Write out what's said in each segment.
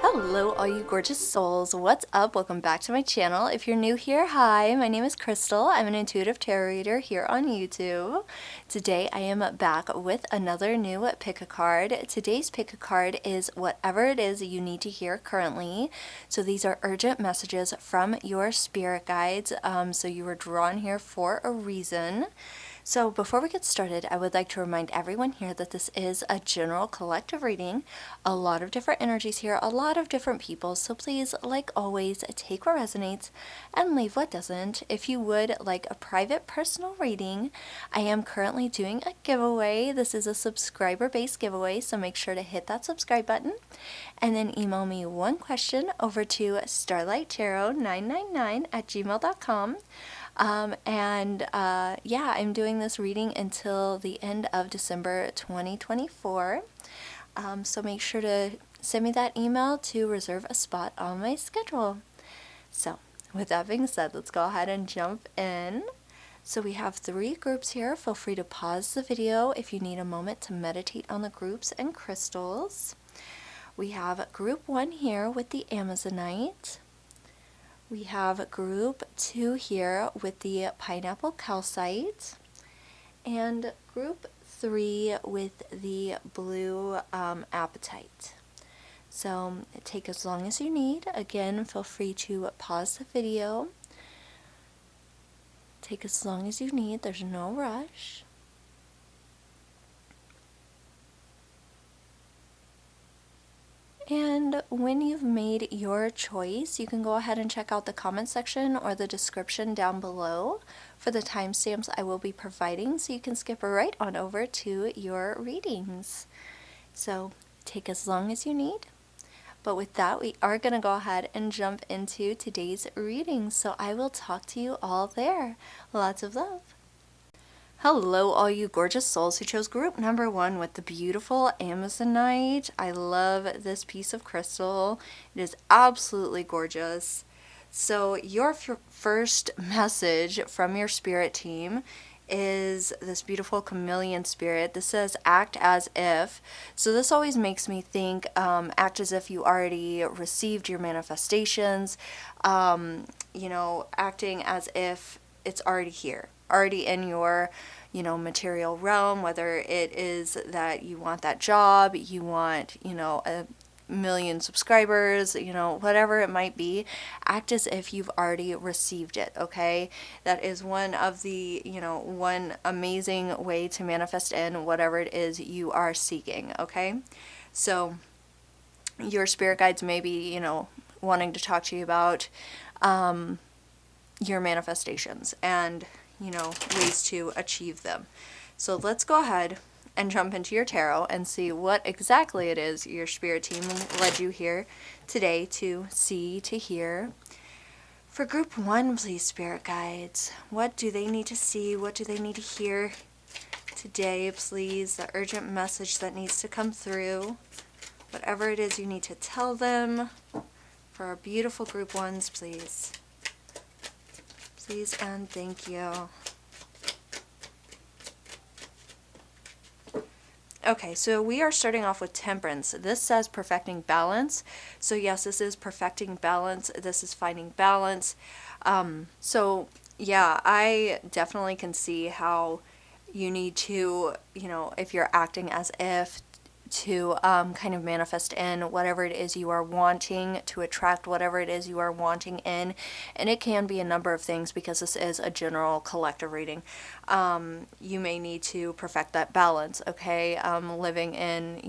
Hello all you gorgeous souls, what's up? Welcome back to my channel. If you're new here, hi, my name is Crystal. I'm an intuitive tarot reader here on YouTube. Today I am back with another new pick a card. Today's pick a card is whatever it is you need to hear currently. So these are urgent messages from your spirit guides. So you were drawn here for a reason. So before we get started, I would like to remind everyone here that this is a general collective reading. A lot of different energies here, a lot of different people. So please, like always, take what resonates and leave what doesn't. If you would like a private personal reading, I am currently doing a giveaway. This is a subscriber-based giveaway, so make sure to hit that subscribe button and then email me one question over to starlighttarot999@gmail.com. Yeah, I'm doing this reading until the end of December 2024. So make sure to send me that email to reserve a spot on my schedule. So with that being said, let's go ahead and jump in. So we have 3 groups here. Feel free to pause the video if you need a moment to meditate on the groups and crystals. We have group 1 here with the Amazonite. We have group 2 here with the pineapple calcite, and group 3 with the blue apatite. So take as long as you need. Again, feel free to pause the video. Take as long as you need. There's no rush. And when you've made your choice, you can go ahead and check out the comment section or the description down below for the timestamps I will be providing, so you can skip right on over to your readings. So take as long as you need. But with that, we are going to go ahead and jump into today's reading. So I will talk to you all there. Lots of love. Hello all you gorgeous souls who chose group number 1 with the beautiful Amazonite. I love this piece of crystal. It is absolutely gorgeous. So your first message from your spirit team is this beautiful chameleon spirit. This says act as if. So this always makes me think act as if you already received your manifestations, acting as if it's already here, already in your material realm, whether it is that you want that job, you want a million subscribers, whatever it might be. Act as if you've already received it. Okay, that is one of the one amazing way to manifest in whatever it is you are seeking. Okay, so your spirit guides may be wanting to talk to you about your manifestations and ways to achieve them. So let's go ahead and jump into your tarot and see what exactly it is your spirit team led you here today to see, to hear. For group 1, please, spirit guides, what do they need to see? What do they need to hear today, please? The urgent message that needs to come through. Whatever it is you need to tell them. For our beautiful group 1s, please. Please and thank you. Okay, so we are starting off with Temperance. This says perfecting balance. So yes, this is perfecting balance. This is finding balance. So yeah, I definitely can see how you need to, if you're acting as if, to kind of manifest in whatever it is you are wanting, to attract whatever it is you are wanting in. And it can be a number of things because this is a general collective reading. You may need to perfect that balance, okay? Living in,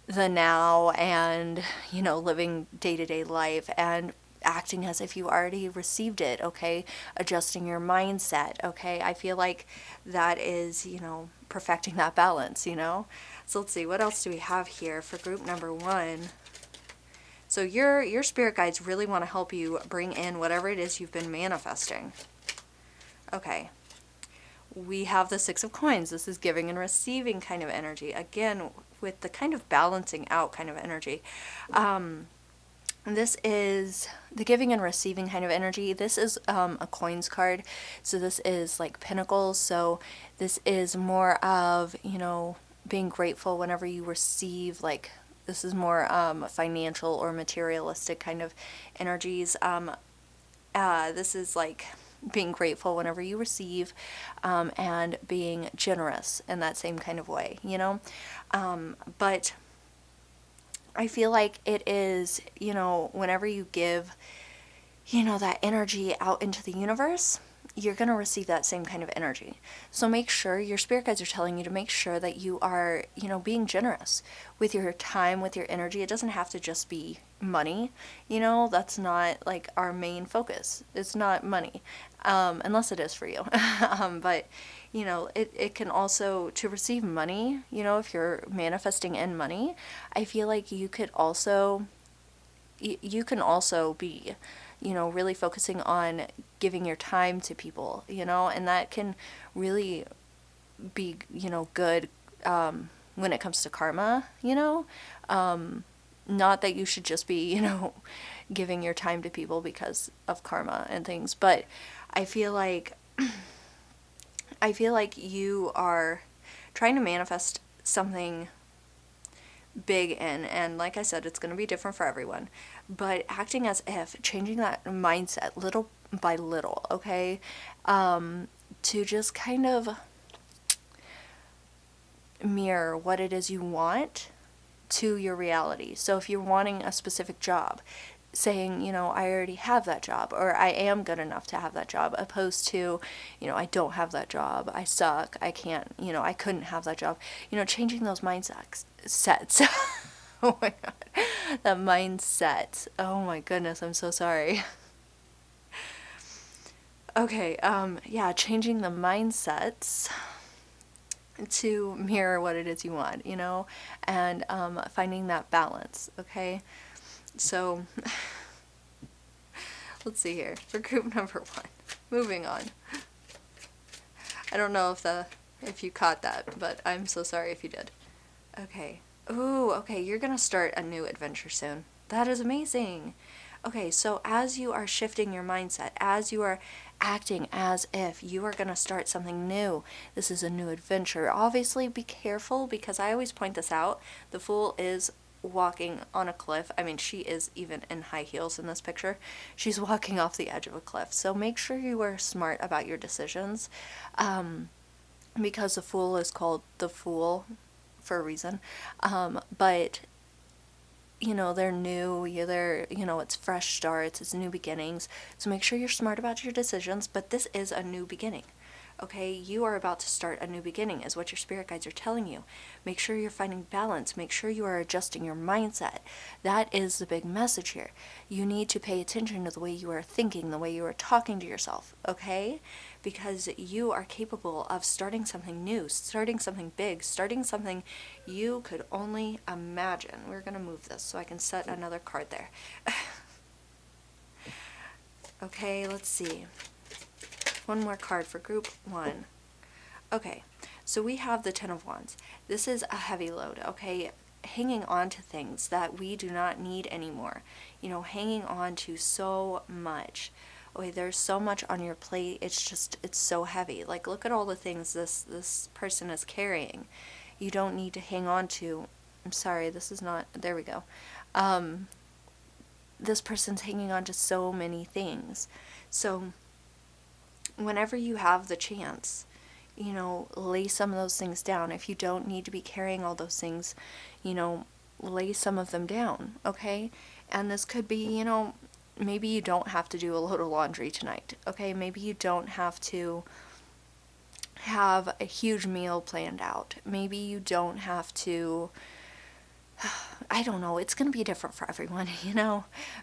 the now and, living day-to-day life and acting as if you already received it, okay? Adjusting your mindset, okay? I feel like that is, perfecting that balance, So let's see, what else do we have here for group number 1? So your spirit guides really want to help you bring in whatever it is you've been manifesting. Okay. We have the 6 of Coins. This is giving and receiving kind of energy. Again, with the kind of balancing out kind of energy. This is the giving and receiving kind of energy. This is a coins card. So this is like pentacles. So this is more of, being grateful whenever you receive, like, this is more financial or materialistic kind of energies. This is like being grateful whenever you receive, and being generous in that same kind of way, But I feel like it is, whenever you give, that energy out into the universe, you're going to receive that same kind of energy. So make sure, your spirit guides are telling you to make sure that you are, being generous with your time, with your energy. It doesn't have to just be money, that's not like our main focus. It's not money, unless it is for you. But, it can also, to receive money, if you're manifesting in money, I feel like you can also be, really focusing on giving your time to people, and that can really be, good, when it comes to karma, not that you should just be, giving your time to people because of karma and things, but I feel like you are trying to manifest something big in, and like I said, it's going to be different for everyone, but acting as if, changing that mindset little by little, okay, to just kind of mirror what it is you want to your reality. So if you're wanting a specific job, saying, I already have that job, or I am good enough to have that job, opposed to, I don't have that job, I suck, I can't, I couldn't have that job, changing those mindsets. Oh my god, that mindset. Oh my goodness, I'm so sorry. Okay, yeah, changing the mindsets to mirror what it is you want, and finding that balance, okay? So, let's see here. For group number 1, moving on. I don't know if you caught that, but I'm so sorry if you did. Okay. Ooh, okay, you're gonna start a new adventure soon. That is amazing. Okay, so as you are shifting your mindset, as you are acting as if you are gonna start something new, this is a new adventure. Obviously, be careful, because I always point this out. The Fool is walking on a cliff. I mean, she is even in high heels in this picture. She's walking off the edge of a cliff. So make sure you are smart about your decisions, because the Fool is called the Fool for a reason. But they're new, it's fresh starts, it's new beginnings. So make sure you're smart about your decisions, but this is a new beginning. Okay, you are about to start a new beginning, is what your spirit guides are telling you. Make sure you're finding balance. Make sure you are adjusting your mindset. That is the big message here. You need to pay attention to the way you are thinking, the way you are talking to yourself, okay? Because you are capable of starting something new, starting something big, starting something you could only imagine. We're going to move this so I can set another card there. Okay, let's see. One more card for group 1. Okay, so we have the Ten of Wands. This is a heavy load, okay? Hanging on to things that we do not need anymore. Hanging on to so much. Okay, there's so much on your plate. It's so heavy. Like, look at all the things this person is carrying. You don't need to hang on to. I'm sorry, this is not. There we go. This person's hanging on to so many things. So whenever you have the chance, lay some of those things down. If you don't need to be carrying all those things, lay some of them down, okay? And this could be, maybe you don't have to do a load of laundry tonight, okay? Maybe you don't have to have a huge meal planned out. Maybe you don't have to, I don't know, it's going to be different for everyone,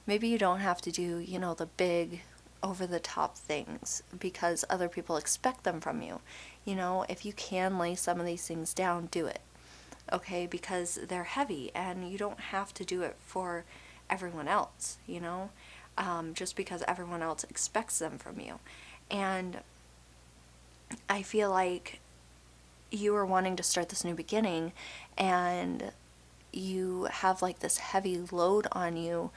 Maybe you don't have to do, the big over the top things because other people expect them from you. If you can lay some of these things down, do it. Okay, because they're heavy and you don't have to do it for everyone else, just because everyone else expects them from you. And I feel like you are wanting to start this new beginning and you have like this heavy load on you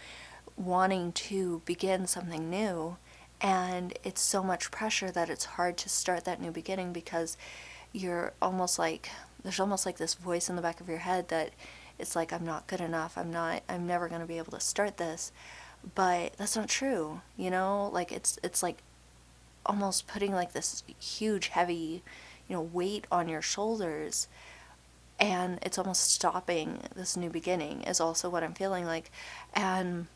wanting to begin something new, and it's so much pressure that it's hard to start that new beginning, because you're almost like, there's almost like this voice in the back of your head that it's like, I'm not good enough, I'm never going to be able to start this. But that's not true, you know? Like, it's like almost putting like this huge heavy, weight on your shoulders, and it's almost stopping this new beginning, is also what I'm feeling like. And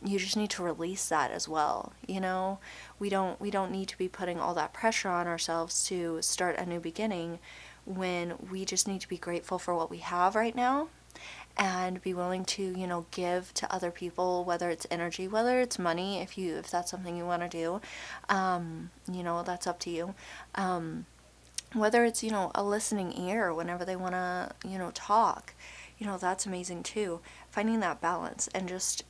you just need to release that as well. We don't need to be putting all that pressure on ourselves to start a new beginning, when we just need to be grateful for what we have right now, and be willing to, give to other people, whether it's energy, whether it's money, if that's something you want to do. That's up to you. Whether it's, a listening ear whenever they want to, talk, that's amazing too. Finding that balance, and just,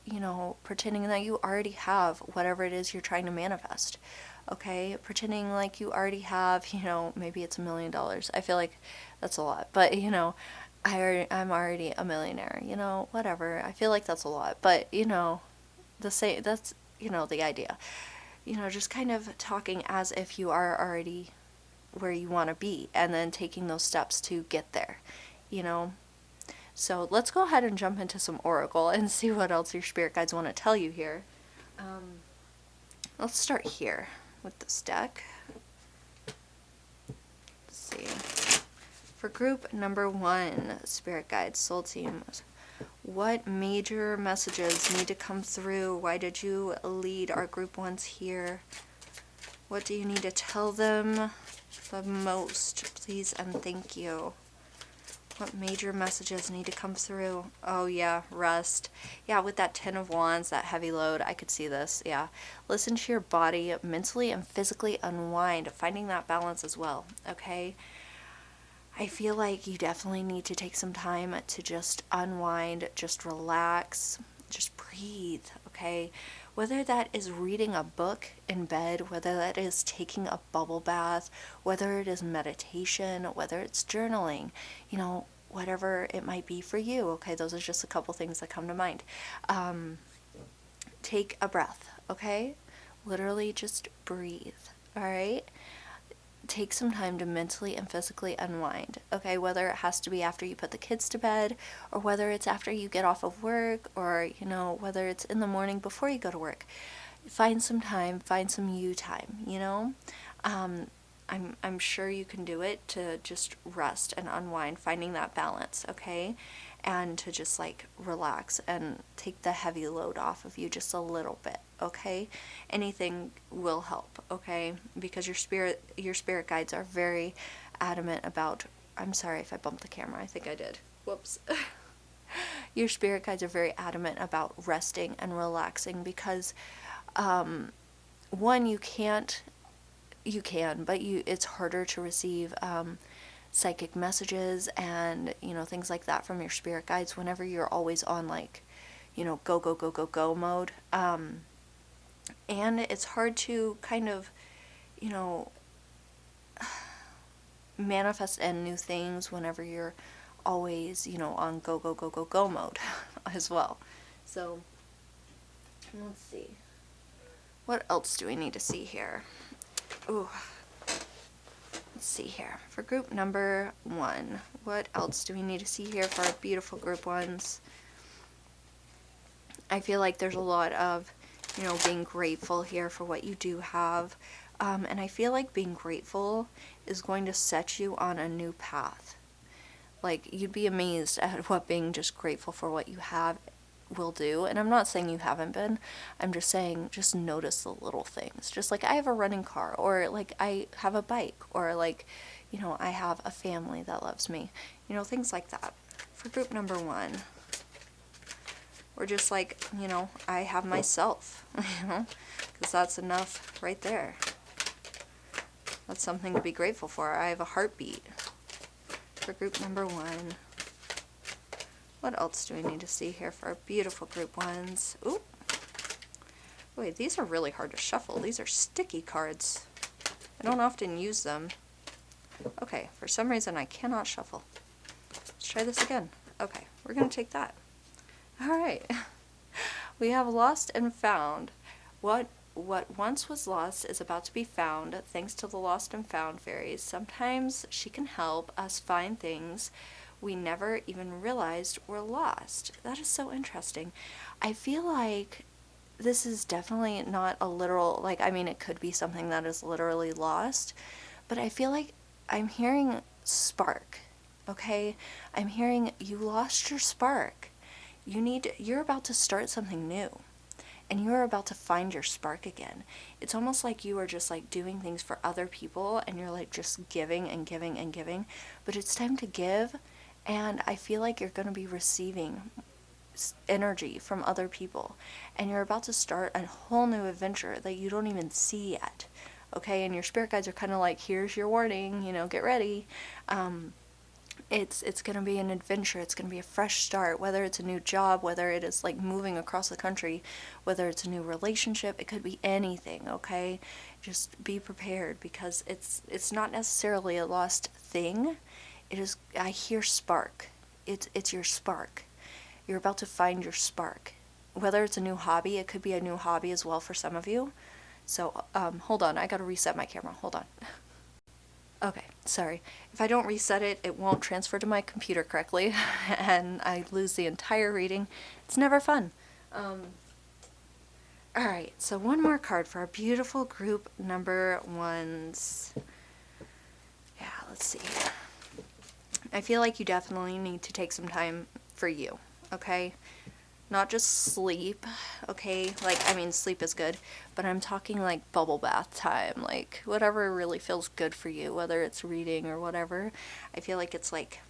pretending that you already have whatever it is you're trying to manifest. Okay? Pretending like you already have, maybe it's $1 million. I feel like that's a lot, but, I'm already a millionaire, whatever. I feel like that's a lot, but, that's, the idea. Just kind of talking as if you are already where you want to be, and then taking those steps to get there, So let's go ahead and jump into some Oracle and see what else your spirit guides want to tell you here. Let's start here with this deck. Let's see. For group number 1, spirit guides, soul team, what major messages need to come through? Why did you lead our group 1s here? What do you need to tell them the most, please and thank you? What major messages need to come through? Oh yeah, rest. Yeah, with that 10 of Wands, that heavy load, I could see this. Yeah. Listen to your body, mentally and physically unwind, finding that balance as well, okay? I feel like you definitely need to take some time to just unwind, just relax, just breathe, okay? Whether that is reading a book in bed, whether that is taking a bubble bath, whether it is meditation, whether it's journaling, whatever it might be for you, okay? Those are just a couple things that come to mind. Take a breath, okay? Literally just breathe, all right? Take some time to mentally and physically unwind, okay? Whether it has to be after you put the kids to bed, or whether it's after you get off of work, or, whether it's in the morning before you go to work. Find some time, find some you time, I'm sure you can do it, to just rest and unwind, finding that balance, okay? And to just like relax and take the heavy load off of you just a little bit, okay? Anything will help, okay? Because your spirit guides are very adamant about, I'm sorry if I bumped the camera, I think I did. Whoops. Your spirit guides are very adamant about resting and relaxing, because one, you can, but it's harder to receive psychic messages and, things like that from your spirit guides whenever you're always on like, go, go, go, go, go mode. And it's hard to kind of, manifest in new things whenever you're always, on go, go, go, go, go mode as well. So, let's see. What else do we need to see here? Ooh. Let's see here. For group number 1, what else do we need to see here for our beautiful group 1s? I feel like there's a lot of, being grateful here for what you do have. And I feel like being grateful is going to set you on a new path. Like, you'd be amazed at what being just grateful for what you have will do. And I'm not saying you haven't been. I'm just saying, just notice the little things. Just like, I have a running car, or like I have a bike, or like, I have a family that loves me. Things like that. For group number 1. Or just like, I have myself, because that's enough right there. That's something to be grateful for. I have a heartbeat. For group number 1. What else do we need to see here for our beautiful group 1s? Ooh. Wait, these are really hard to shuffle. These are sticky cards. I don't often use them. Okay, for some reason I cannot shuffle. Let's try this again. Okay, we're going to take that. Alright. We have lost and found. What once was lost is about to be found, thanks to the lost and found fairies. Sometimes she can help us find things we never even realized were lost. That is so interesting. I feel like this is definitely not a literal, like, I mean, it could be something that is literally lost, but I feel like I'm hearing spark, okay? I'm hearing you lost your spark. You're about to start something new, and you're about to find your spark again. It's almost like you are just like doing things for other people, and you're like just giving and giving and giving, but it's time to give, and I feel like you're going to be receiving energy from other people, and you're about to start a whole new adventure that you don't even see yet, okay? And your spirit guides are kind of like, here's your warning, get ready. It's going to be an adventure. It's going to be a fresh start, whether it's a new job, whether it is like moving across the country, whether it's a new relationship. It could be anything, okay? Just be prepared, because it's not necessarily a lost thing. It is, I hear spark. It's your spark. You're about to find your spark. Whether it's a new hobby, it could be a new hobby as well for some of you. So, hold on, I gotta reset my camera. Hold on. Okay, sorry. If I don't reset it, it won't transfer to my computer correctly, and I lose the entire reading. It's never fun. Alright, so one more card for our beautiful group number ones. Yeah, let's see. I feel like you definitely need to take some time for you, okay? Not just sleep, okay? Like, I mean, sleep is good, but I'm talking like bubble bath time, like whatever really feels good for you, whether it's reading or whatever. I feel like it's like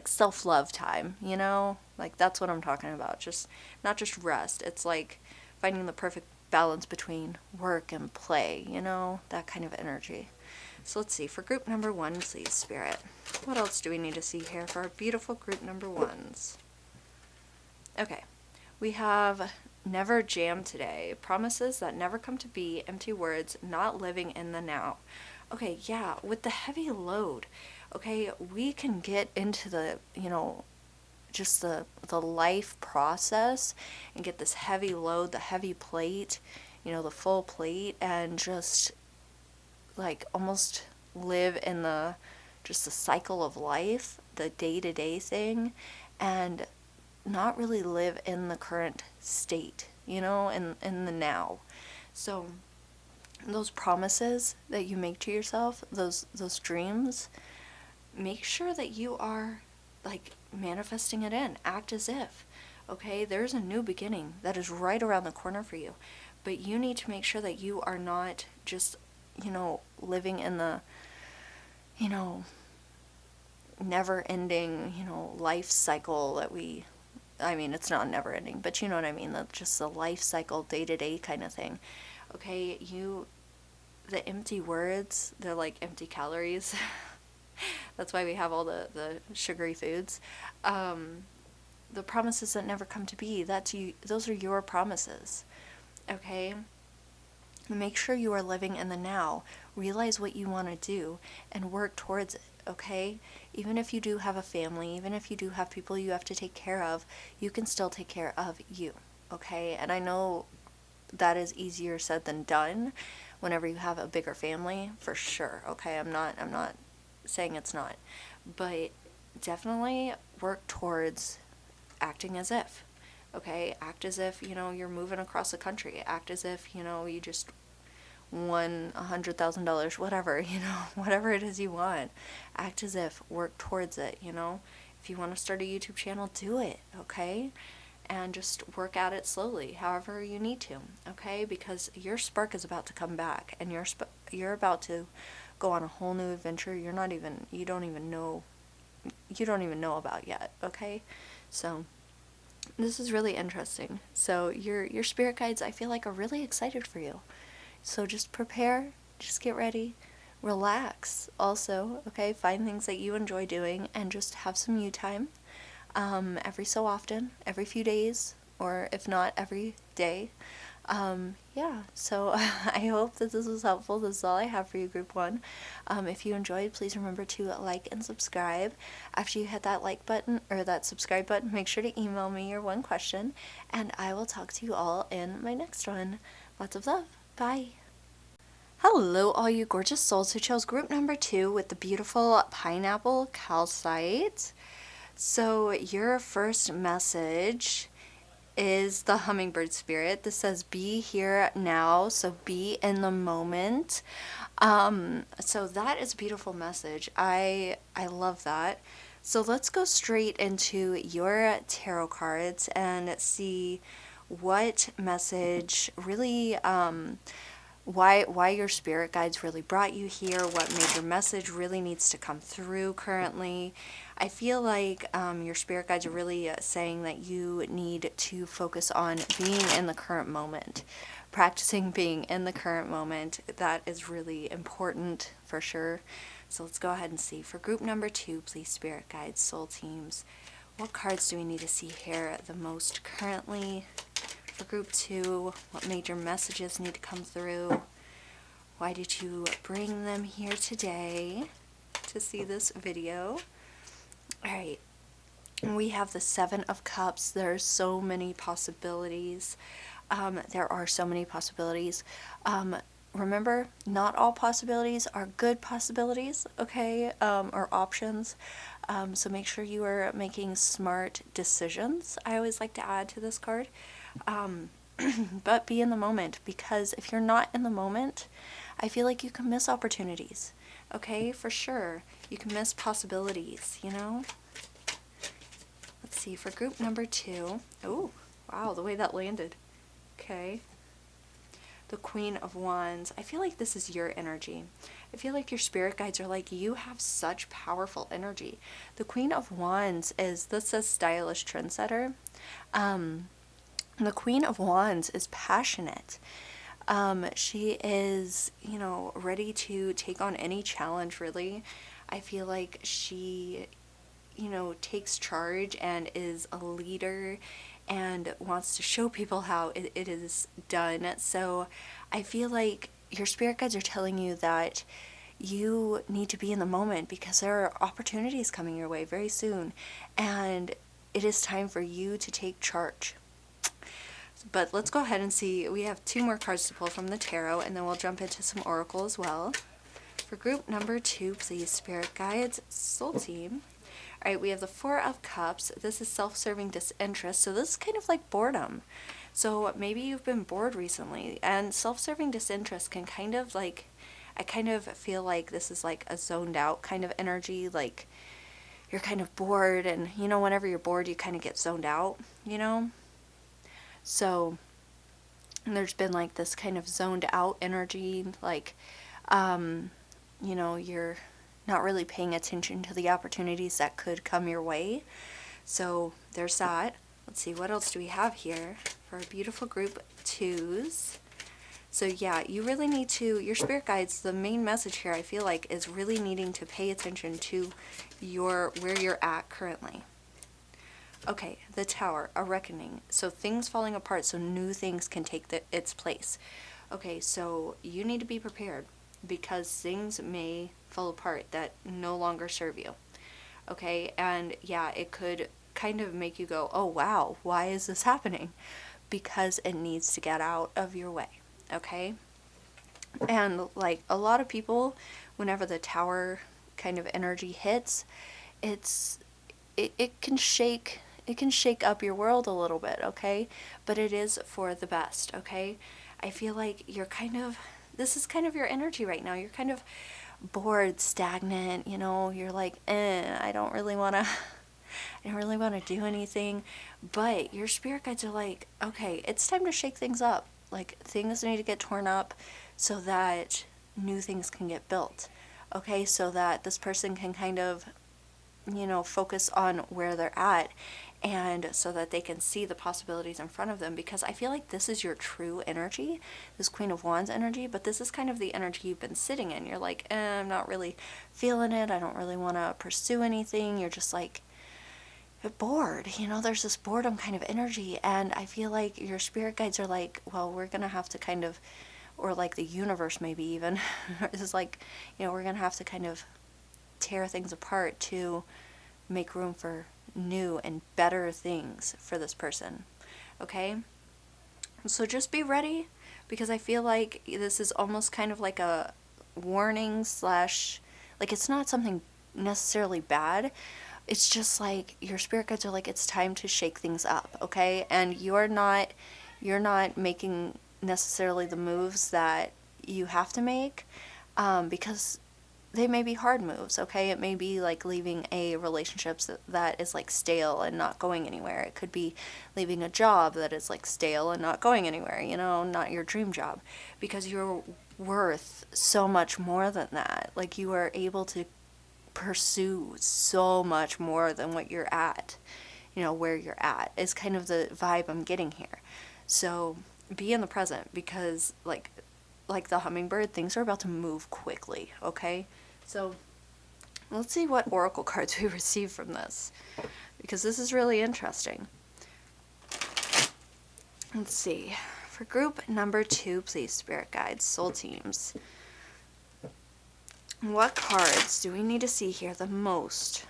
self-love time, Like, that's what I'm talking about. Just not just rest. It's like finding the perfect balance between work and play, that kind of energy. So let's see, for group number one, please, Spirit. What else do we need to see here for our beautiful group number ones? Okay, we have never jam today. Promises that never come to be, empty words, not living in the now. Okay, yeah, with the heavy load, okay, we can get into the, just the life process and get this heavy load, the heavy plate, the full plate, and just like almost live in the cycle of life, the day-to-day thing, and not really live in the current state, in the now. So those promises that you make to yourself, those dreams, make sure that you are like manifesting it in. Act as if, okay, there's a new beginning that is right around the corner for you, but you need to make sure that you are not just living in the, never ending, life cycle that it's not never ending, but you know what I mean, just the life cycle, day to day kind of thing. Okay, the empty words, they're like empty calories. That's why we have all the sugary foods. The promises that never come to be, those are your promises. Okay? Make sure you are living in the now. Realize what you want to do and work towards it, okay? Even if you do have a family, even if you do have people you have to take care of, you can still take care of you, okay? And I know that is easier said than done whenever you have a bigger family, for sure, okay? I'm not saying it's not. But definitely work towards acting as if. Okay, act as if, you're moving across the country. Act as if, you just won $100,000, whatever, whatever it is you want. Act as if, work towards it, If you want to start a YouTube channel, do it, okay? And just work at it slowly, however you need to, okay? Because your spark is about to come back, and you're about to go on a whole new adventure you don't even know about yet, okay? So this is really interesting. So your spirit guides, I feel like, are really excited for you. So just prepare, just get ready, relax also, okay? Find things that you enjoy doing and just have some you time. Every so often, every few days, or if not every day. Yeah, so I hope that this was helpful. This is all I have for you, Group 1. If you enjoyed, please remember to like and subscribe. After you hit that like button or that subscribe button, make sure to email me your one question, and I will talk to you all in my next one. Lots of love. Bye. Hello, all you gorgeous souls who chose group number 2 with the beautiful pineapple calcite. So, your first message is the hummingbird spirit. This says be here now, so be in the moment. So that is a beautiful message. I love that. So let's go straight into your tarot cards and see what message really why your spirit guides really brought you here, what major message really needs to come through currently. I feel like your spirit guides are really saying that you need to focus on being in the current moment, practicing being in the current moment. That is really important for sure. So let's go ahead and see. For group number 2, please, spirit guides, soul teams, what cards do we need to see here the most currently? For group 2, what major messages need to come through? Why did you bring them here today to see this video? Alright, we have the 7 of Cups. There's so many possibilities. There are so many possibilities. Remember, not all possibilities are good possibilities, okay, or options. So make sure you are making smart decisions. I always like to add to this card. But be in the moment, because if you're not in the moment, I feel like you can miss opportunities. Okay, for sure. You can miss possibilities, you know? Let's see, for group number 2. Oh, wow, the way that landed. Okay. The Queen of Wands. I feel like this is your energy. I feel like your spirit guides are like, you have such powerful energy. The Queen of Wands this says stylish trendsetter. The Queen of Wands is passionate. She is, ready to take on any challenge, really. I feel like she, takes charge and is a leader and wants to show people how it is done. So I feel like your spirit guides are telling you that you need to be in the moment, because there are opportunities coming your way very soon, and it is time for you to take charge. But let's go ahead and see. We have 2 more cards to pull from the tarot, and then we'll jump into some oracle as well. For group number 2, please, spirit guides, soul team. All right, we have the 4 of Cups. This is self-serving disinterest, so this is kind of like boredom. So maybe you've been bored recently, and self-serving disinterest can kind of like, I kind of feel like this is like a zoned out kind of energy, like you're kind of bored, and whenever you're bored, you kind of get zoned out, So there's been like this kind of zoned out energy, like, you're not really paying attention to the opportunities that could come your way. So there's that. Let's see, what else do we have here for a beautiful group 2s? So yeah, you really need to, your spirit guides, the main message here I feel like is really needing to pay attention to where you're at currently. Okay, the Tower, a reckoning. So things falling apart so new things can take its place. Okay, so you need to be prepared, because things may fall apart that no longer serve you. Okay, and yeah, it could kind of make you go, oh wow, why is this happening? Because it needs to get out of your way. Okay? And like a lot of people, whenever the Tower kind of energy hits, it can shake up your world a little bit, okay? But it is for the best, okay? I feel like this is kind of your energy right now. You're kind of bored, stagnant, you're like, I don't really want to do anything. But your spirit guides are like, okay, it's time to shake things up. Like, things need to get torn up so that new things can get built. Okay, so that this person can kind of, focus on where they're at, and so that they can see the possibilities in front of them, because I feel like this is your true energy, this Queen of Wands energy, but this is kind of the energy you've been sitting in. You're like, I'm not really feeling it, I don't really want to pursue anything. You're just like, bored. There's this boredom kind of energy, and I feel like your spirit guides are like, well, we're gonna have to kind of, or like the universe maybe even, is like, we're gonna have to kind of tear things apart to make room for new and better things for this person. Okay? So just be ready, because I feel like this is almost kind of like a warning slash, like, it's not something necessarily bad. It's just like your spirit guides are like, it's time to shake things up, okay? And you're not making necessarily the moves that you have to make, because they may be hard moves, okay? It may be like leaving a relationship that is like stale and not going anywhere. It could be leaving a job that is like stale and not going anywhere, not your dream job, because you're worth so much more than that. Like, you are able to pursue so much more than what you're at, where you're at is kind of the vibe I'm getting here. So be in the present, because like the hummingbird, things are about to move quickly, okay? So let's see what oracle cards we receive from this, because this is really interesting. Let's see. For group number 2, please, spirit guides, soul teams. What cards do we need to see here the most?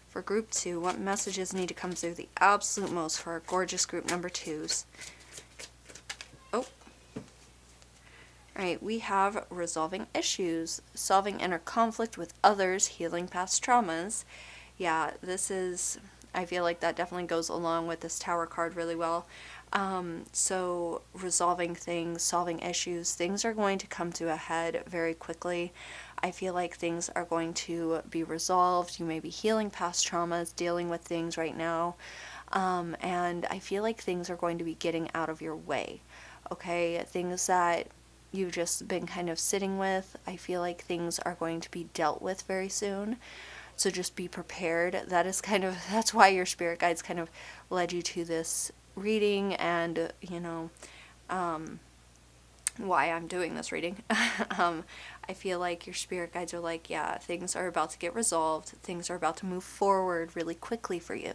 For group 2, what messages need to come through the absolute most for our gorgeous group number 2s? Oh. Alright, we have resolving issues, solving inner conflict with others, healing past traumas. Yeah, I feel like that definitely goes along with this Tower card really well. So resolving things, solving issues, things are going to come to a head very quickly. I feel like things are going to be resolved. You may be healing past traumas, dealing with things right now. And I feel like things are going to be getting out of your way. Okay, things that you've just been kind of sitting with, I feel like things are going to be dealt with very soon. So just be prepared. That's why your spirit guides kind of led you to this reading, and why I'm doing this reading. I feel like your spirit guides are like, yeah, things are about to get resolved. Things are about to move forward really quickly for you.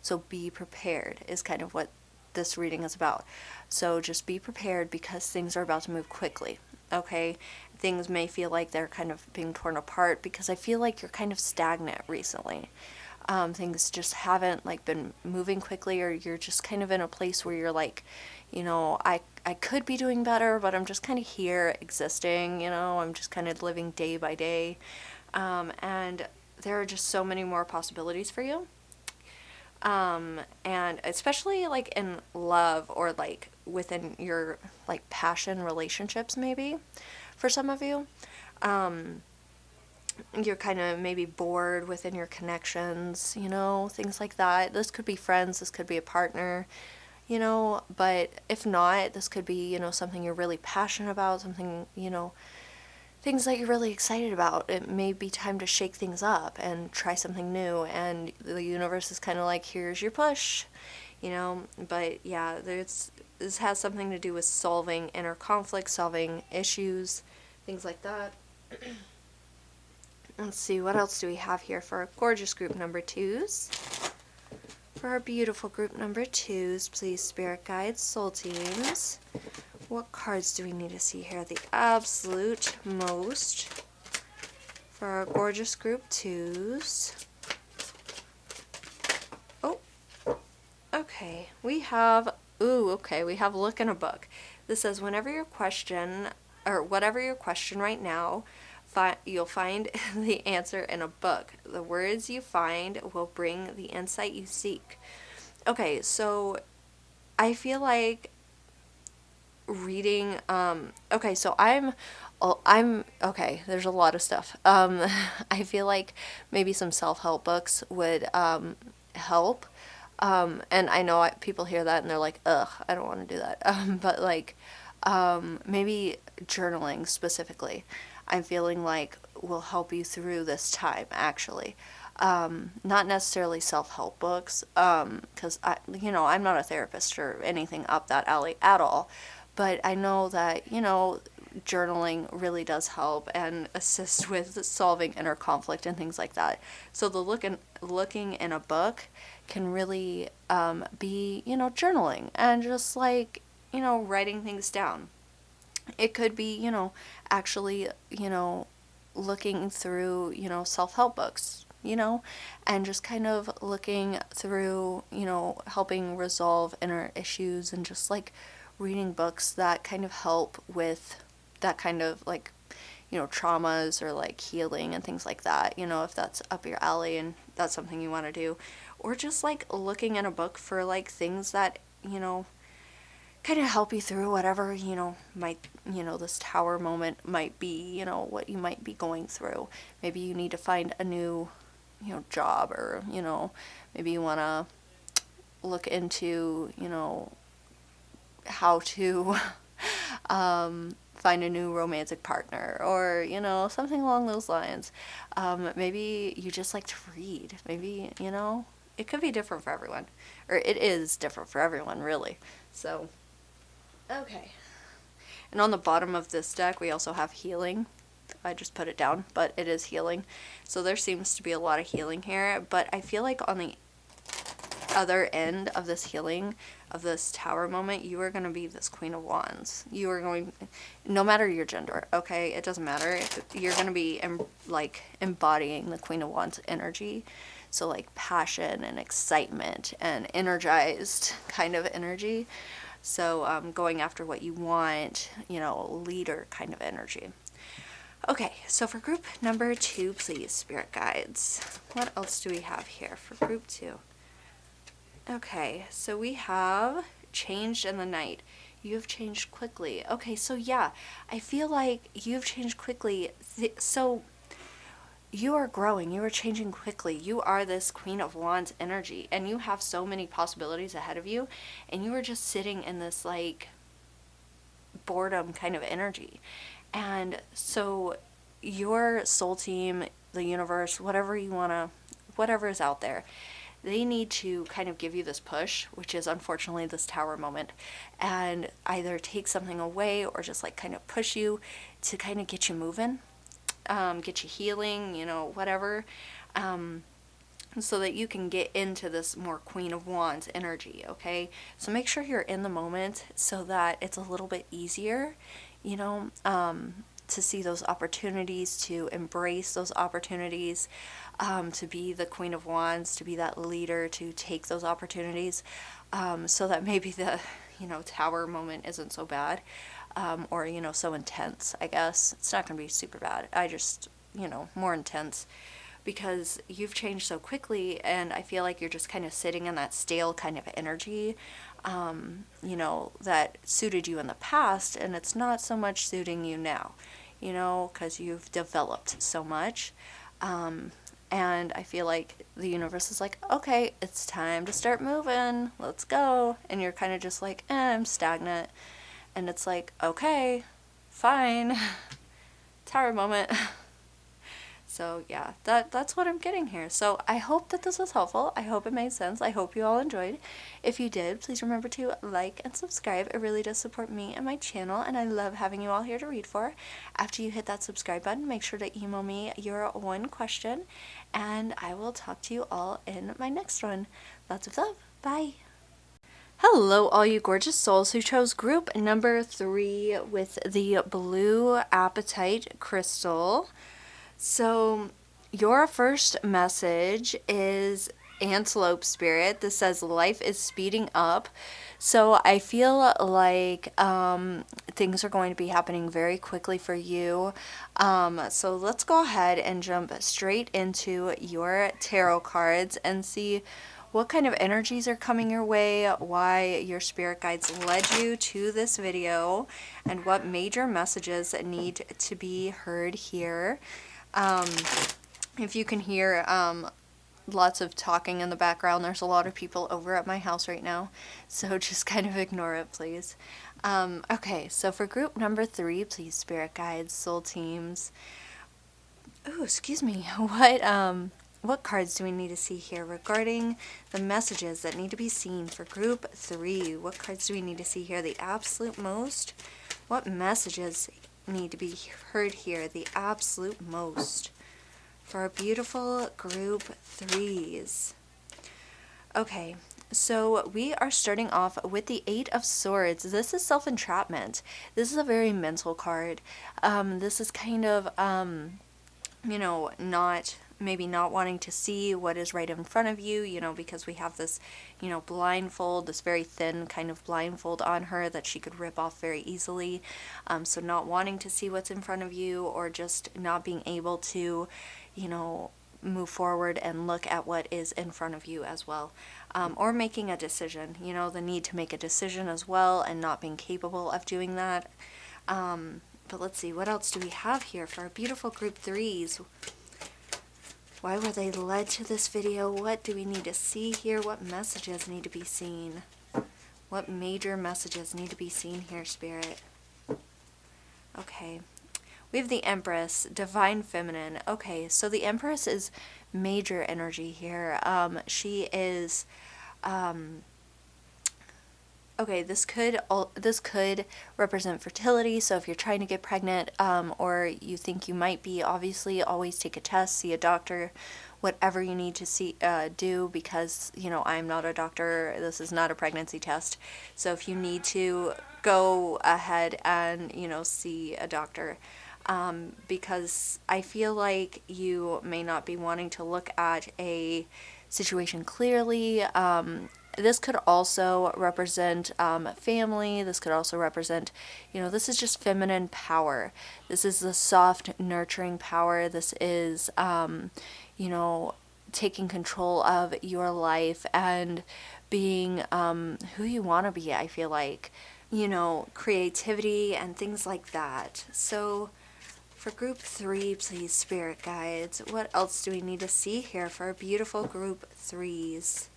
So be prepared is kind of what this reading is about. So just be prepared, because things are about to move quickly. Okay? Things may feel like they're kind of being torn apart, because I feel like you're kind of stagnant recently. Things just haven't like been moving quickly, or you're just kind of in a place where you're like, I could be doing better, but I'm just kind of here existing, I'm just kind of living day by day. And there are just so many more possibilities for you. And especially like in love, or like within your like passion relationships, maybe for some of you. You're kind of maybe bored within your connections, things like that. This could be friends, this could be a partner, but if not, this could be, something you're really passionate about, something, things that you're really excited about. It may be time to shake things up and try something new, and the universe is kind of like, here's your push, but yeah, this has something to do with solving inner conflict, solving issues, things like that. Let's see, what else do we have here for our gorgeous group number 2s? For our beautiful group number 2s, please, spirit guides, soul teams. What cards do we need to see here? The absolute most for our gorgeous group 2s. Oh, okay. We have look in a book. This says, whatever your question right now, you'll find the answer in a book. The words you find will bring the insight you seek. Okay, so I feel like reading, okay, so I'm okay, there's a lot of stuff. I feel like maybe some self-help books would help. And I know people hear that and they're like, ugh, I don't want to do that. But like, maybe journaling specifically, I'm feeling like will help you through this time, actually. Not necessarily self-help books, because I'm not a therapist or anything up that alley at all. But I know that, like journaling really does help and assist with solving inner conflict and things like that. So the looking in a book can really be, journaling and just like, writing things down. It could be, actually, looking through, self-help books, and just kind of looking through, helping resolve inner issues and just like reading books that kind of help with that kind of like, traumas or like healing and things like that, if that's up your alley and that's something you want to do. Or just like looking in a book for like things that, kind of help you through whatever, might, this tower moment might be, what you might be going through. Maybe you need to find a new, job, or, maybe you want to look into, how to find a new romantic partner, or, something along those lines. Maybe you just like to read. Maybe, it could be different for everyone, or it is different for everyone, really. So, okay. And on the bottom of this deck, we also have healing. I just put it down, but it is healing. So there seems to be a lot of healing here, but I feel like on the other end of this healing, of this tower moment, you are going to be this Queen of Wands. You are going, no matter your gender, okay, it doesn't matter. You're going to be like embodying the Queen of Wands energy. So like passion and excitement and energized kind of energy. So going after what you want, leader kind of energy. Okay, so for group number 2, please, spirit guides. What else do we have here for group 2? Okay, so we have changed in the night. You have changed quickly. Okay, so yeah, I feel like you've changed quickly. So you are growing, you are changing quickly. You are this Queen of Wands energy, and you have so many possibilities ahead of you, and you are just sitting in this like boredom kind of energy. And so your soul team, the universe, whatever you want to, whatever is out there, they need to kind of give you this push, which is unfortunately this tower moment, and either take something away or just like kind of push you to kind of get you moving, get you healing, whatever, so that you can get into this more Queen of Wands energy, okay? So make sure you're in the moment so that it's a little bit easier, to see those opportunities, to embrace those opportunities, to be the Queen of Wands, to be that leader, to take those opportunities, so that maybe the, tower moment isn't so bad, or, so intense, I guess. It's not going to be super bad. I just, more intense, because you've changed so quickly, and I feel like you're just kind of sitting in that stale kind of energy, that suited you in the past, and it's not so much suiting you now, because you've developed so much. And I feel like the universe is like, okay, it's time to start moving. Let's go. And you're kind of just like, I'm stagnant. And it's like, okay, fine. Tower moment. So yeah, that's what I'm getting here. So I hope that this was helpful. I hope it made sense. I hope you all enjoyed. If you did, please remember to like and subscribe. It really does support me and my channel, and I love having you all here to read for. After you hit that subscribe button, make sure to email me your one question, and I will talk to you all in my next one. Lots of love. Bye. Hello, all you gorgeous souls who chose group number 3 with the blue apatite crystal. So your first message is Antelope Spirit. This says life is speeding up. So I feel like things are going to be happening very quickly for you. So let's go ahead and jump straight into your tarot cards and see what kind of energies are coming your way, why your spirit guides led you to this video, and what major messages need to be heard here. If you can hear lots of talking in the background, there's a lot of people over at my house right now, so just kind of ignore it, please. Okay, so for group number 3, please, spirit guides, soul teams. Oh, excuse me. What cards do we need to see here regarding the messages that need to be seen for group 3? What cards do we need to see here? The absolute most. What messages need to be heard here the absolute most for our beautiful group threes? Okay, so we are starting off with the Eight of Swords. This is self-entrapment. This is a very mental card. This is kind of, not wanting to see what is right in front of you, because we have this, blindfold, this very thin kind of blindfold on her that she could rip off very easily. So not wanting to see what's in front of you, or just not being able to, move forward and look at what is in front of you as well. Or making a decision, the need to make a decision as well, and not being capable of doing that. But let's see, what else do we have here for our beautiful group threes? Why were they led to this video? What do we need to see here? What messages need to be seen? What major messages need to be seen here, Spirit? Okay. We have the Empress, Divine Feminine. Okay, so the Empress is major energy here. She is... Okay, this could represent fertility. So if you're trying to get pregnant, or you think you might be, obviously always take a test, see a doctor, whatever you need to do, because I'm not a doctor. This is not a pregnancy test. So if you need to, go ahead and see a doctor, because I feel like you may not be wanting to look at a situation clearly. This could also represent family. This could also represent, this is just feminine power. This is the soft, nurturing power. This is, taking control of your life and being who you want to be, I feel like. Creativity and things like that. So for group 3, please, Spirit Guides, what else do we need to see here for our beautiful group 3s?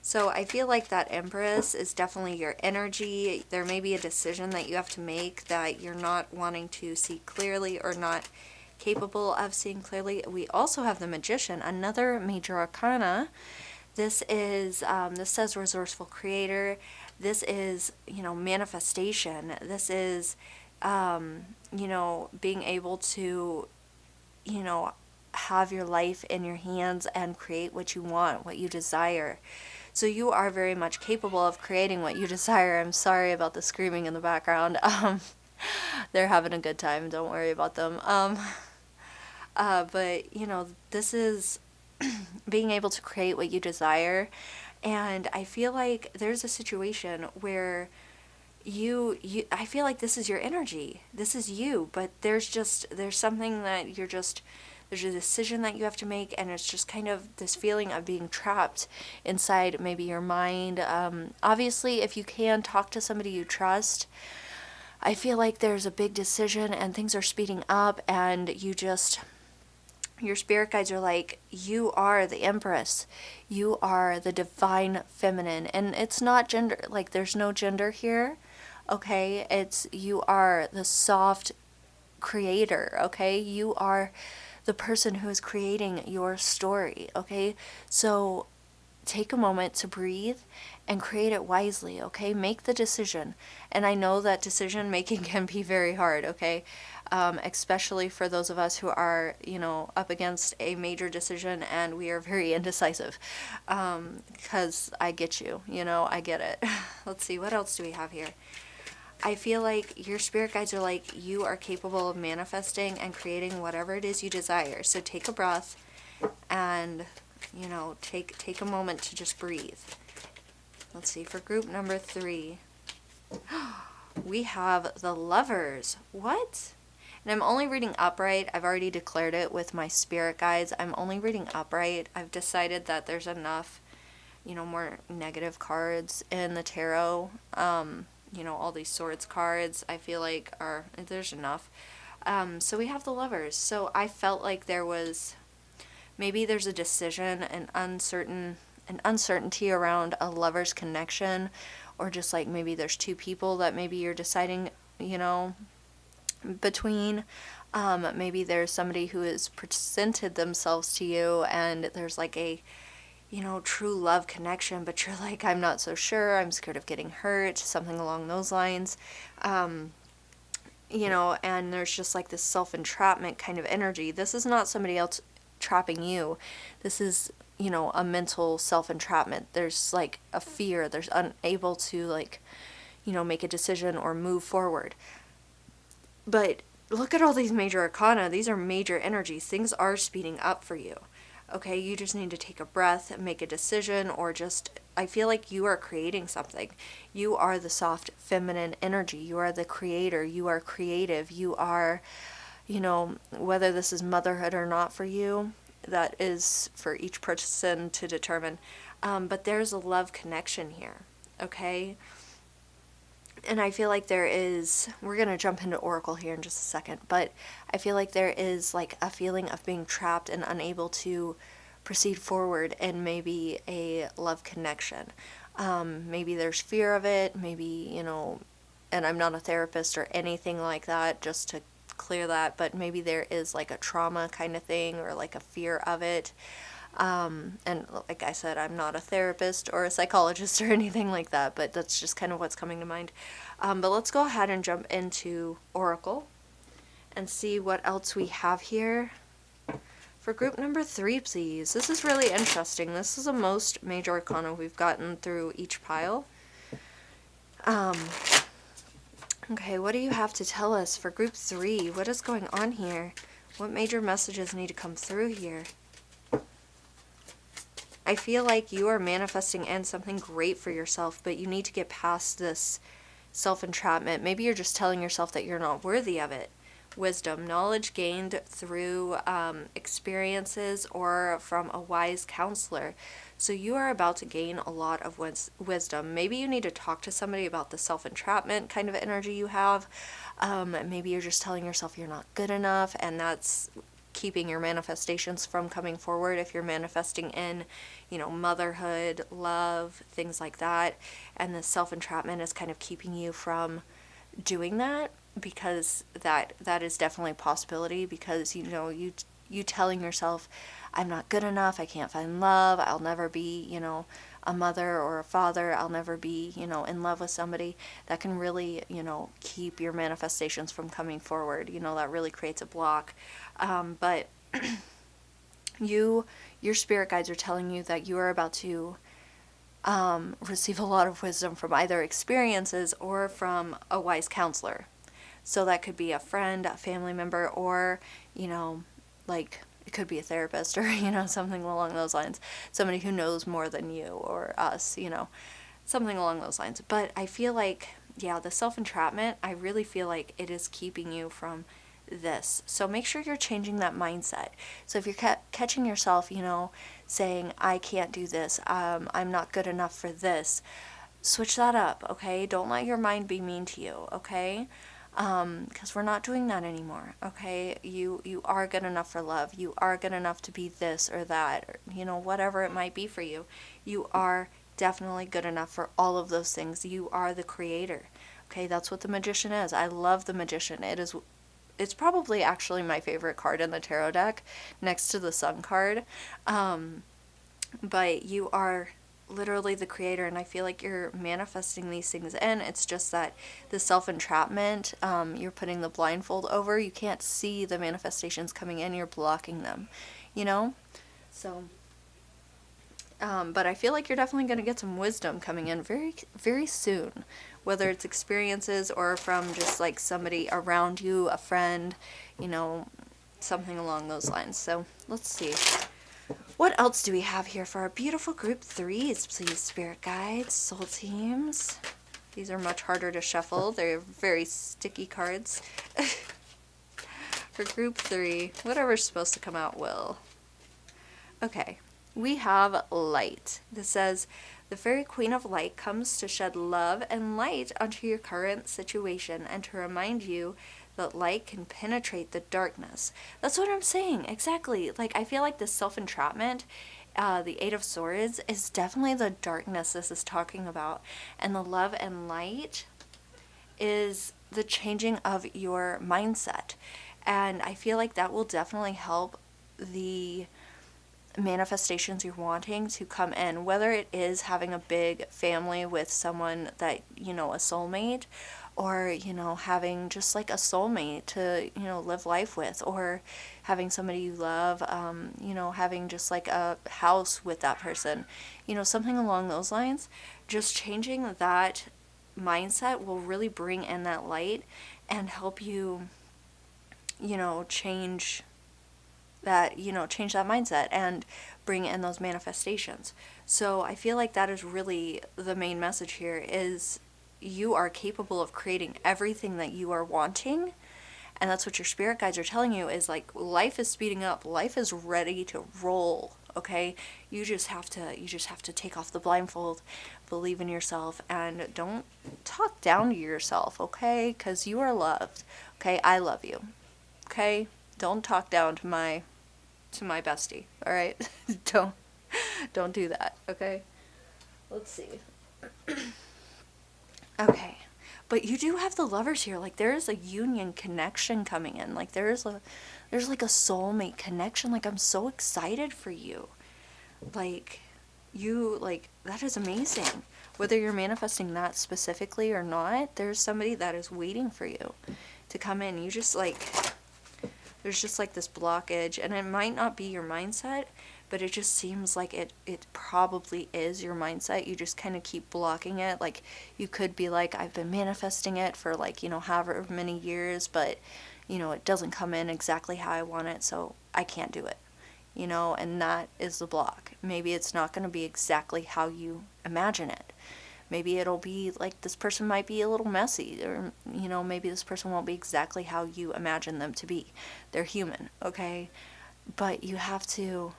So I feel like that Empress is definitely your energy. There may be a decision that you have to make that you're not wanting to see clearly, or not capable of seeing clearly. We also have the Magician, another major arcana. This is, this says resourceful creator. This is, manifestation. This is, being able to, have your life in your hands and create what you want, what you desire. So you are very much capable of creating what you desire. I'm sorry about the screaming in the background. They're having a good time. Don't worry about them. But, this is being able to create what you desire. And I feel like there's a situation where I feel like this is your energy. This is you. But there's something that there's a decision that you have to make, and it's just kind of this feeling of being trapped inside maybe your mind. Obviously, if you can talk to somebody you trust, I feel like there's a big decision and things are speeding up, and your spirit guides are like, you are the Empress. You are the Divine Feminine. And it's not gender, like there's no gender here, okay? You are the soft creator, okay? You are the person who is creating your story, okay? So take a moment to breathe and create it wisely, okay? Make the decision. And I know that decision making can be very hard, okay? Especially for those of us who are, up against a major decision and we are very indecisive. Because I get you, I get it. Let's see, what else do we have here? I feel like your spirit guides are like, you are capable of manifesting and creating whatever it is you desire. So take a breath and, take a moment to just breathe. Let's see, for group number 3, we have the Lovers. What? And I'm only reading upright. I've already declared it with my spirit guides. I'm only reading upright. I've decided that there's enough, more negative cards in the tarot. All these swords cards, I feel like there's enough. So we have the Lovers. So I felt like there's a decision, an uncertainty around a lover's connection, or just like maybe there's two people that maybe you're deciding, between. Maybe there's somebody who has presented themselves to you, and there's like a true love connection, but you're like, I'm not so sure, I'm scared of getting hurt, something along those lines. And there's just like this self-entrapment kind of energy. This is not somebody else trapping you. This is, a mental self-entrapment. There's like a fear. There's unable to like, make a decision or move forward. But look at all these major arcana. These are major energies. Things are speeding up for you. Okay, you just need to take a breath and make a decision, or just, I feel like you are creating something. You are the soft feminine energy. You are the creator. You are creative. You are, whether this is motherhood or not for you, that is for each person to determine. But there's a love connection here. Okay. And I feel like we're going to jump into Oracle here in just a second, but I feel like there is like a feeling of being trapped and unable to proceed forward in maybe a love connection. Maybe there's fear of it, maybe, and I'm not a therapist or anything like that, just to clear that, but maybe there is like a trauma kind of thing or like a fear of it. And like I said, I'm not a therapist or a psychologist or anything like that, but that's just kind of what's coming to mind. But let's go ahead and jump into Oracle and see what else we have here. For group number 3, please. This is really interesting. This is the most major arcana we've gotten through each pile. Okay, what do you have to tell us for group 3? What is going on here? What major messages need to come through here? I feel like you are manifesting in something great for yourself, but you need to get past this self-entrapment. Maybe you're just telling yourself that you're not worthy of it. Wisdom, knowledge gained through experiences or from a wise counselor. So you are about to gain a lot of wisdom. Maybe you need to talk to somebody about the self-entrapment kind of energy you have. Maybe you're just telling yourself you're not good enough, and that's keeping your manifestations from coming forward. If you're manifesting in, motherhood, love, things like that, and the self-entrapment is kind of keeping you from doing that, because that is definitely a possibility, because you telling yourself, I'm not good enough, I can't find love, I'll never be, a mother or a father, I'll never be, in love with somebody, that can really, keep your manifestations from coming forward. That really creates a block. But your spirit guides are telling you that you are about to receive a lot of wisdom from either experiences or from a wise counselor. So that could be a friend, a family member, or, like it could be a therapist or, something along those lines. Somebody who knows more than you or us, something along those lines. But I feel like, the self-entrapment, I really feel like it is keeping you from this. So make sure you're changing that mindset. So if you're catching yourself, saying, I can't do this, I'm not good enough for this, switch that up, okay? Don't let your mind be mean to you, okay? Because we're not doing that anymore, okay? You are good enough for love. You are good enough to be this or that, or, whatever it might be for you. You are definitely good enough for all of those things. You are the creator, okay? That's what the Magician is. I love the Magician. It's probably actually my favorite card in the tarot deck, next to the Sun card. But you are literally the creator, and I feel like you're manifesting these things in. It's just that the self-entrapment, you're putting the blindfold over. You can't see the manifestations coming in. You're blocking them, So, but I feel like you're definitely going to get some wisdom coming in very, very soon, whether it's experiences or from just like somebody around you, a friend, something along those lines. So let's see. What else do we have here for our beautiful group 3s, please, spirit guides, soul teams? These are much harder to shuffle. They're very sticky cards. For group 3, whatever's supposed to come out will. Okay, we have light. This says, the fairy queen of light comes to shed love and light onto your current situation and to remind you that light can penetrate the darkness. That's what I'm saying, exactly. Like, I feel like this self-entrapment, the Eight of Swords, is definitely the darkness this is talking about. And the love and light is the changing of your mindset. And I feel like that will definitely help the manifestations you're wanting to come in, whether it is having a big family with someone that, a soulmate, or, having just like a soulmate to, live life with, or having somebody you love, having just like a house with that person, something along those lines. Just changing that mindset will really bring in that light and help you, change change that mindset and bring in those manifestations. So I feel like that is really the main message here is you are capable of creating everything that you are wanting. And that's what your spirit guides are telling you is like life is speeding up. Life is ready to roll. Okay? You just have to take off the blindfold, believe in yourself, and don't talk down to yourself, okay? Cuz you are loved. Okay? I love you. Okay? Don't talk down to my bestie, all right? don't do that, okay? Let's see. Okay. But you do have the lovers here. Like there is a union connection coming in. Like there's like a soulmate connection. Like I'm so excited for you. Like that is amazing. Whether you're manifesting that specifically or not, there's somebody that is waiting for you to come in. There's just like this blockage, and it might not be your mindset, but it just seems like it probably is your mindset. You just kind of keep blocking it. Like you could be like, I've been manifesting it for like, however many years, but it doesn't come in exactly how I want it, so I can't do it. And that is the block. Maybe it's not going to be exactly how you imagine it. Maybe it'll be like this person might be a little messy, or, maybe this person won't be exactly how you imagine them to be. They're human, okay? But you have to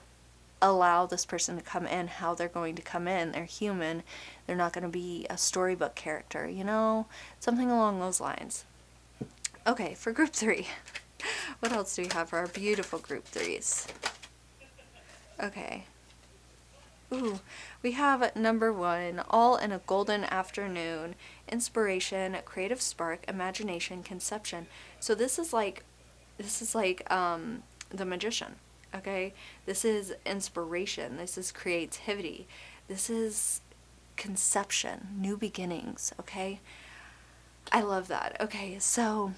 allow this person to come in how they're going to come in. They're human. They're not going to be a storybook character, Something along those lines. Okay, for group 3. What else do we have for our beautiful group 3s? Okay. Ooh, we have number 1, all in a golden afternoon, inspiration, creative spark, imagination, conception. So this is like the magician, okay? This is inspiration, this is creativity, this is conception, new beginnings, okay? I love that. Okay, so,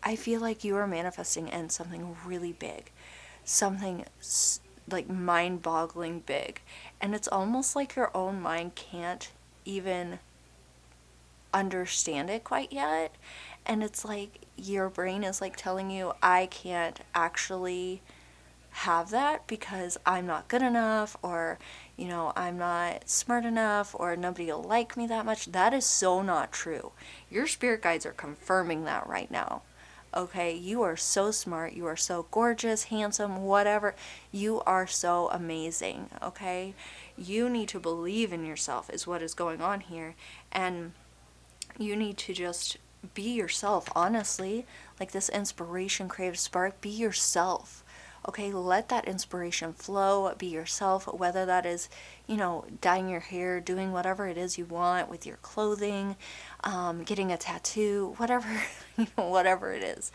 I feel like you are manifesting in something really big, something like mind-boggling big, and it's almost like your own mind can't even understand it quite yet, and it's like your brain is like telling you, I can't actually have that because I'm not good enough, or I'm not smart enough, or nobody will like me that much. That is so not true. Your spirit guides are confirming that right now. Okay, you are so smart, you are so gorgeous, handsome, whatever. You are so amazing, okay? You need to believe in yourself is what is going on here, and you need to just be yourself, honestly. Like this inspiration, creative spark, be yourself. Okay, let that inspiration flow, be yourself, whether that is, dyeing your hair, doing whatever it is you want with your clothing, getting a tattoo, whatever, whatever it is.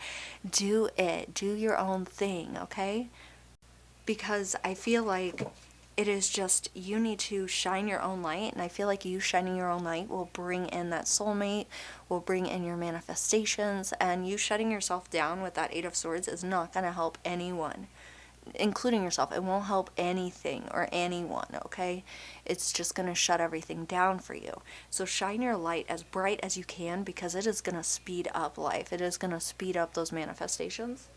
Do it. Do your own thing, okay? Because I feel like it is just, you need to shine your own light, and I feel like you shining your own light will bring in that soulmate, will bring in your manifestations, and you shutting yourself down with that 8 of Swords is not going to help anyone, including yourself. It won't help anything or anyone, okay? It's just going to shut everything down for you. So shine your light as bright as you can, because it is going to speed up life. It is going to speed up those manifestations.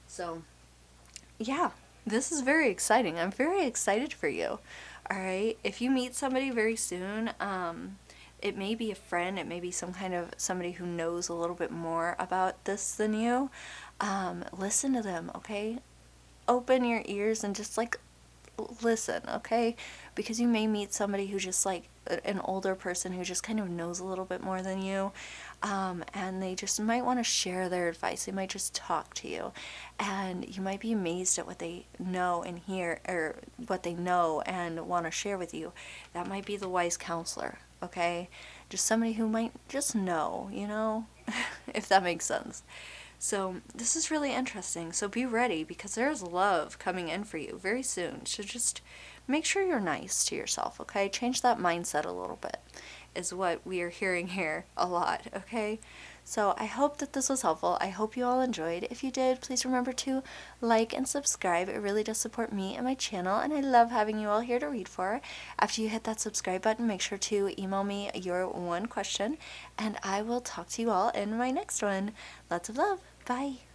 So, yeah. This is very exciting. I'm very excited for you. All right. If you meet somebody very soon, it may be a friend. It may be some kind of somebody who knows a little bit more about this than you. Listen to them, okay? Open your ears and just like listen, okay? Because you may meet somebody who just like an older person who just kind of knows a little bit more than you, and they just might want to share their advice. They might just talk to you, and you might be amazed at what they know and hear, or what they know and want to share with you. That might be the wise counselor, okay? Just somebody who might just know, if that makes sense. So this is really interesting. So be ready, because there's love coming in for you very soon. So just make sure you're nice to yourself, okay? Change that mindset a little bit, is what we are hearing here a lot, okay? So I hope that this was helpful. I hope you all enjoyed. If you did, please remember to like and subscribe. It really does support me and my channel, and I love having you all here to read for. After you hit that subscribe button, make sure to email me your one question, and I will talk to you all in my next one. Lots of love. Bye.